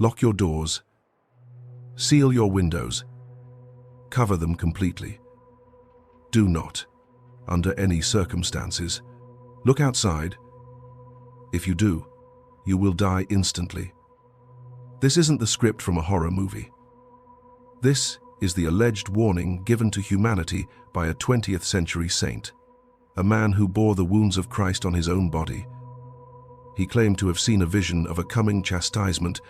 Lock your doors. Seal your windows. Cover them completely. Do not, under any circumstances, look outside. If you do, you will die instantly. This isn't the script from a horror movie. This is the alleged warning given to humanity by a 20th century saint, a man who bore the wounds of Christ on his own body. He claimed to have seen a vision of a coming chastisement,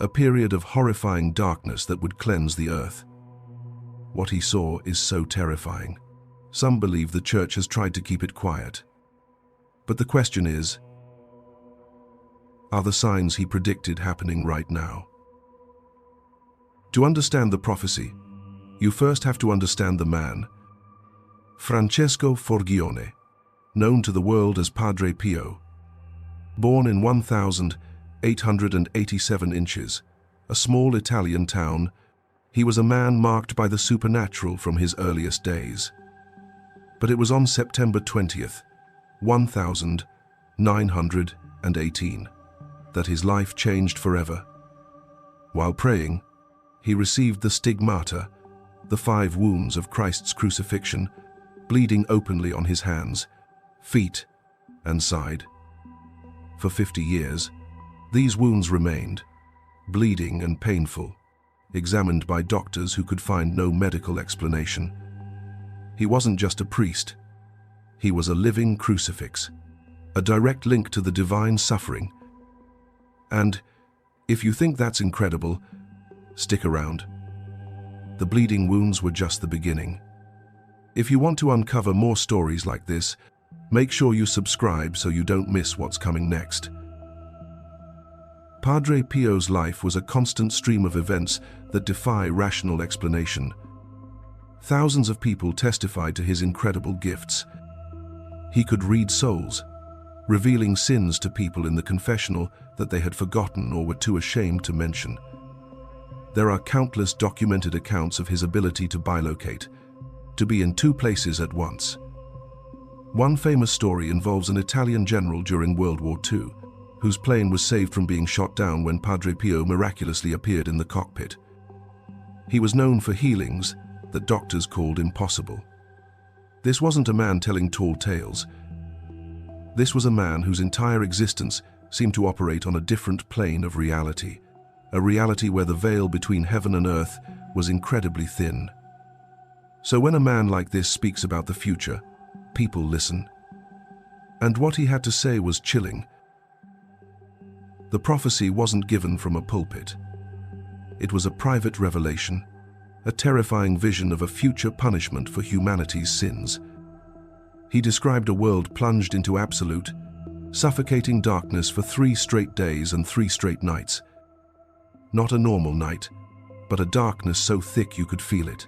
a period of horrifying darkness that would cleanse the earth. What he saw is so terrifying. Some believe the church has tried to keep it quiet. But the question is, are the signs he predicted happening right now? To understand the prophecy, you first have to understand the man, Francesco Forgione, known to the world as Padre Pio. Born in 1887 inches, a small Italian town, he was a man marked by the supernatural from his earliest days. But it was on September 20th, 1918, that his life changed forever. While praying, he received the Stigmata, the 5 wounds of Christ's crucifixion, bleeding openly on his hands, feet, and side. For 50 years, these wounds remained, bleeding and painful, examined by doctors who could find no medical explanation. He wasn't just a priest. He was a living crucifix, a direct link to the divine suffering. And if you think that's incredible, stick around. The bleeding wounds were just the beginning. If you want to uncover more stories like this, make sure you subscribe so you don't miss what's coming next. Padre Pio's life was a constant stream of events that defy rational explanation. Thousands of people testified to his incredible gifts. He could read souls, revealing sins to people in the confessional that they had forgotten or were too ashamed to mention. There are countless documented accounts of his ability to bilocate, to be in 2 places at once. One famous story involves an Italian general during World War II, whose plane was saved from being shot down when Padre Pio miraculously appeared in the cockpit. He was known for healings that doctors called impossible. This wasn't a man telling tall tales. This was a man whose entire existence seemed to operate on a different plane of reality, a reality where the veil between heaven and earth was incredibly thin. So when a man like this speaks about the future, people listen. And what he had to say was chilling. The prophecy wasn't given from a pulpit. It was a private revelation, a terrifying vision of a future punishment for humanity's sins. He described a world plunged into absolute, suffocating darkness for 3 straight days and 3 straight nights. Not a normal night, but a darkness so thick you could feel it,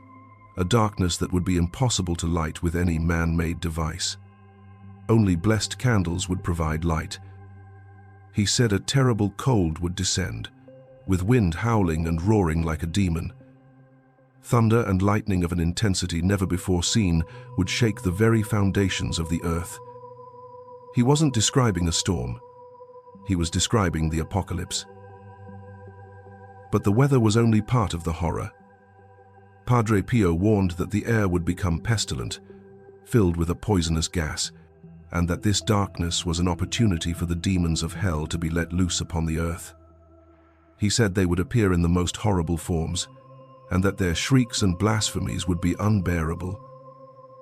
a darkness that would be impossible to light with any man-made device. Only blessed candles would provide light. He said a terrible cold would descend, with wind howling and roaring like a demon. Thunder and lightning of an intensity never before seen would shake the very foundations of the earth. He wasn't describing a storm. He was describing the apocalypse. But the weather was only part of the horror. Padre Pio warned that the air would become pestilent, filled with a poisonous gas, and that this darkness was an opportunity for the demons of hell to be let loose upon the earth. He said they would appear in the most horrible forms, and that their shrieks and blasphemies would be unbearable.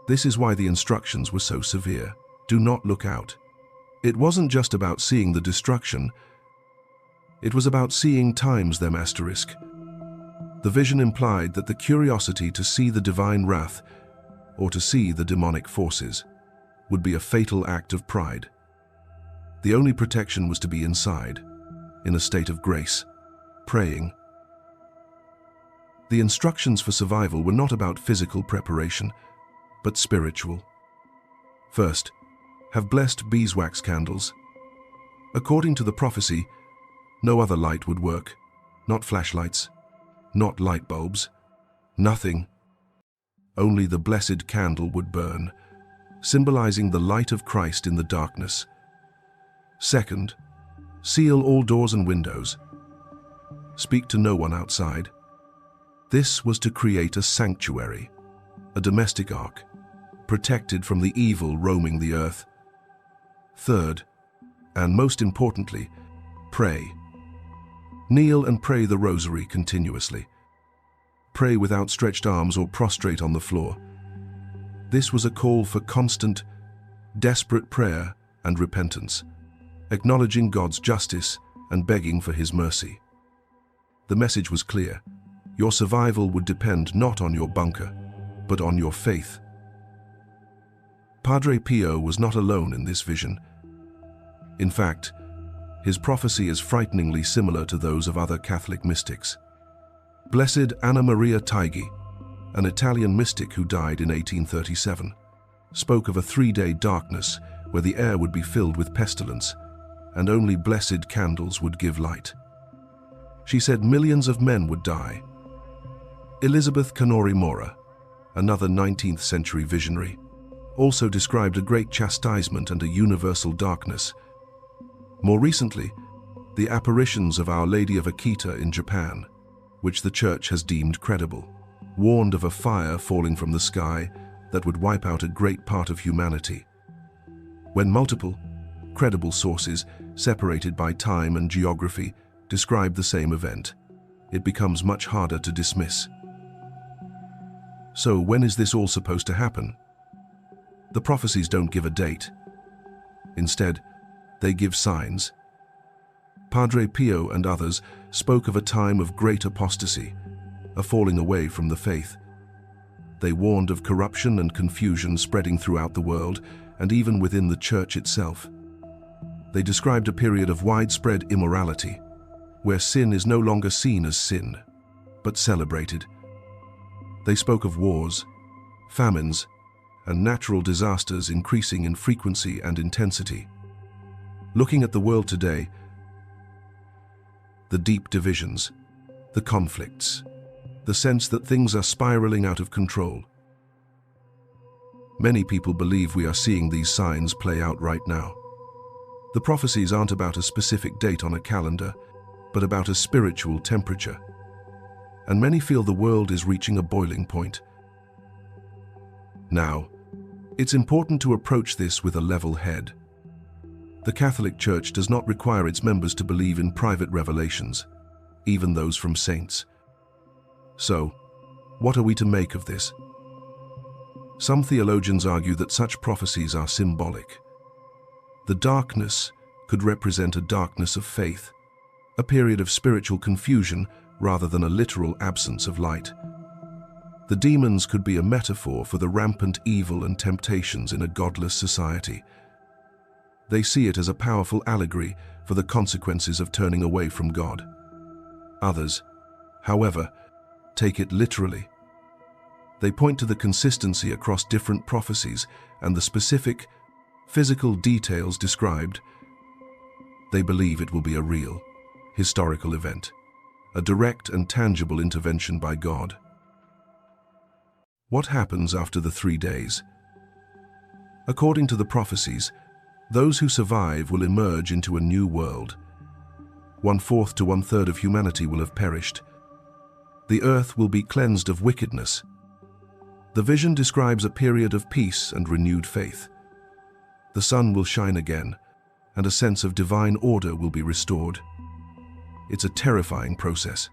This is why the instructions were so severe. Do not look out. It wasn't just about seeing the destruction. It was about seeing times them asterisk. The vision implied that the curiosity to see the divine wrath, or to see the demonic forces, would be a fatal act of pride. The only protection was to be inside, in a state of grace, praying. The instructions for survival were not about physical preparation, but spiritual. First, have blessed beeswax candles. According to the prophecy, no other light would work, not flashlights, not light bulbs, nothing. Only the blessed candle would burn, symbolizing the light of Christ in the darkness. Second, seal all doors and windows. Speak to no one outside. This was to create a sanctuary, a domestic ark, protected from the evil roaming the earth. Third, and most importantly, pray. Kneel and pray the rosary continuously. Pray with outstretched arms or prostrate on the floor. This was a call for constant, desperate prayer and repentance, acknowledging God's justice and begging for His mercy. The message was clear. Your survival would depend not on your bunker, but on your faith. Padre Pio was not alone in this vision. In fact, his prophecy is frighteningly similar to those of other Catholic mystics. Blessed Anna Maria Taigi, an Italian mystic who died in 1837, spoke of a 3-day darkness where the air would be filled with pestilence, and only blessed candles would give light. She said millions of men would die. Elizabeth Canori Mora, another 19th century visionary, also described a great chastisement and a universal darkness. More recently, the apparitions of Our Lady of Akita in Japan, which the Church has deemed credible, warned of a fire falling from the sky that would wipe out a great part of humanity. When multiple, credible sources, separated by time and geography, describe the same event, it becomes much harder to dismiss. So when is this all supposed to happen? The prophecies don't give a date. Instead, they give signs. Padre Pio and others spoke of a time of great apostasy, a falling away from the faith. They warned of corruption and confusion spreading throughout the world and even within the Church itself. They described a period of widespread immorality, where sin is no longer seen as sin, but celebrated. They spoke of wars, famines, and natural disasters increasing in frequency and intensity. Looking at the world today, the deep divisions, the conflicts, the sense that things are spiraling out of control. Many people believe we are seeing these signs play out right now. The prophecies aren't about a specific date on a calendar, but about a spiritual temperature. And many feel the world is reaching a boiling point. Now, it's important to approach this with a level head. The Catholic Church does not require its members to believe in private revelations, even those from saints. So, what are we to make of this? Some theologians argue that such prophecies are symbolic. The darkness could represent a darkness of faith, a period of spiritual confusion rather than a literal absence of light. The demons could be a metaphor for the rampant evil and temptations in a godless society. They see it as a powerful allegory for the consequences of turning away from God. Others, however, take it literally. They point to the consistency across different prophecies and the specific, physical details described. They believe it will be a real, historical event, a direct and tangible intervention by God. What happens after the 3 days? According to the prophecies, those who survive will emerge into a new world. 1/4 to 1/3 of humanity will have perished. The earth will be cleansed of wickedness. The vision describes a period of peace and renewed faith. The sun will shine again, and a sense of divine order will be restored. It's a terrifying process,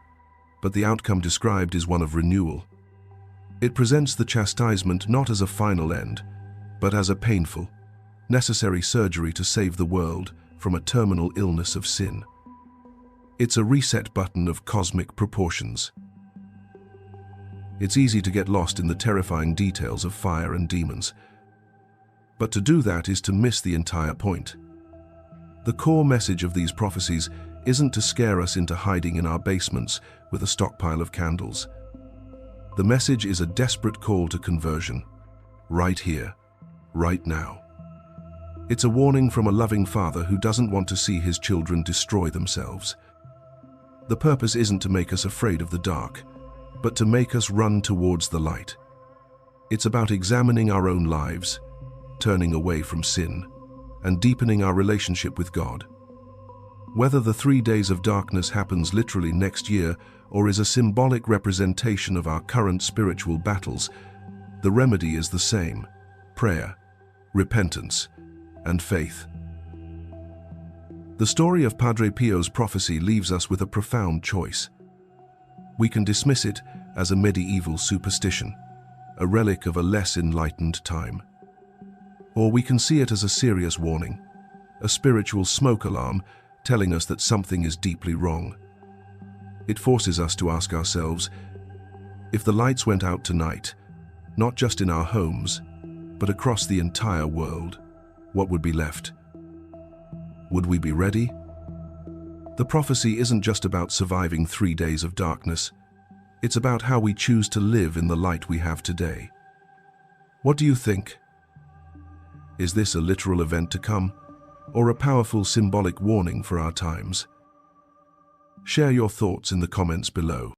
but the outcome described is one of renewal. It presents the chastisement not as a final end, but as a painful, necessary surgery to save the world from a terminal illness of sin. It's a reset button of cosmic proportions. It's easy to get lost in the terrifying details of fire and demons, but to do that is to miss the entire point. The core message of these prophecies isn't to scare us into hiding in our basements with a stockpile of candles. The message is a desperate call to conversion, right here, right now. It's a warning from a loving father who doesn't want to see his children destroy themselves. The purpose isn't to make us afraid of the dark, but to make us run towards the light. It's about examining our own lives, turning away from sin, and deepening our relationship with God. Whether the 3 days of darkness happens literally next year or is a symbolic representation of our current spiritual battles, the remedy is the same: prayer, repentance, and faith. The story of Padre Pio's prophecy leaves us with a profound choice. We can dismiss it as a medieval superstition, a relic of a less enlightened time. Or we can see it as a serious warning, a spiritual smoke alarm telling us that something is deeply wrong. It forces us to ask ourselves, if the lights went out tonight, not just in our homes, but across the entire world, what would be left? Would we be ready? The prophecy isn't just about surviving 3 days of darkness. It's about how we choose to live in the light we have today. What do you think? Is this a literal event to come, or a powerful symbolic warning for our times? Share your thoughts in the comments below.